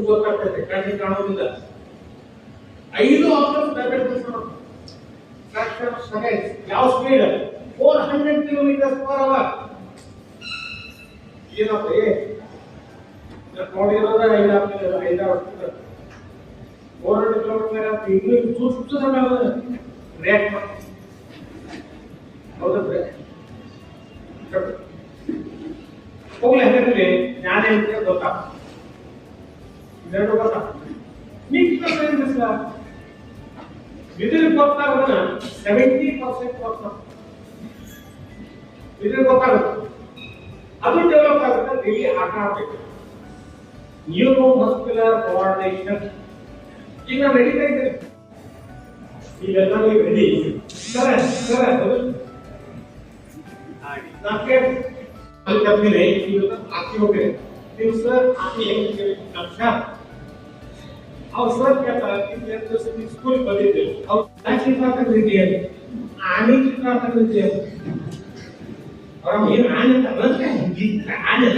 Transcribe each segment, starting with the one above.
ಗೊತ್ತಾಗ್ತದೆ, ಕಣ್ಣಿಗೆ ಕಾಣೋದಿಲ್ಲ. 5 options diabetes fraction of seconds. ಯಾವ ಸ್ಪೀಡ್? 400 km/h. ಏನಪ್ಪ ನೋಡಿರೋದ 5 ವರ್ಷ 400 km ಇನ್ನೂ ಸೂಕ್ಷ್ಮ ರಿಯಾಕ್ಟ್ ಮಾಡ್ತೀವಿ. ಹೌದಲ್ರಿ? ಹೋಗ್ಲಿ, ಹಾಗಾದ್ರೆ ಜ್ಞಾನ ಅಂತ ಗೊತ್ತಾಗ್ತದೆ. ಇದೆರಡು ಗೊತ್ತಾಗ್ತದೆ. ಇದ್ರಿಗೆ ಗೊತ್ತಾಗೋಣ 70% ಗೊತ್ತಾಗ್ತದೆ. ಇದ್ರಿಗೆ ಗೊತ್ತಾಗುತ್ತೆ. ಅದು ಡೆವಲಪ್ ಆಗುತ್ತೆ. ಡೈಲಿ ಆಟ ಆಡಬೇಕು. Neuro muscular coordination. ಈಗ ನಾವು ನಡೀತಾ ಇದ್ದೇವೆ. ಇವೆಲ್ಲ ನೀವು ರೆಡಿ ಸರ್ ಮೇಲೆ ಹಾಕಿ ಹೋಗ್ರಿ. ನೀವು ಸರ್ ಹಾಕಿ ಹೆಂಗೆ ಕಕ್ಷಾ ಅವ್ರು ಸರ್ ಕೇಳ್ತಾರೆ, ಸ್ಕೂಲ್ ಬಂದಿದ್ದೇವೆ ಅವ್ರು ಚಿತ್ರ ರೀತಿಯಲ್ಲಿ ಆನೆ ಚಿತ್ರ ರೀತಿಯಲ್ಲಿ ಅವ್ರ ಏನು ಆನೆ ಅಂತ ಆನೆ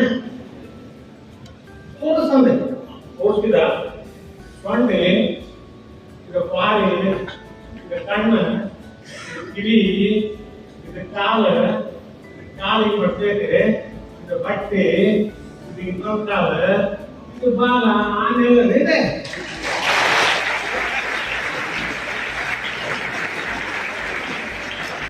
ತೋರಿಸಂದೆ ತೋರಿಸಿದ ಸೊನ್ನೆ, ಈಗ ಪಾರೆ, ಈಗ ಕಣ್ಣ, ಕಿವಿ, ಇದು ಕಾಲಿಗೆ ಬರ್ತೈತೆ, ಇದು ಬಟ್ಟೆ, ಇದು ಇನ್ನೊಂದು ಕಾಲ, ಇದು ಬಾಲ, ಆನೆ ಇದೆ.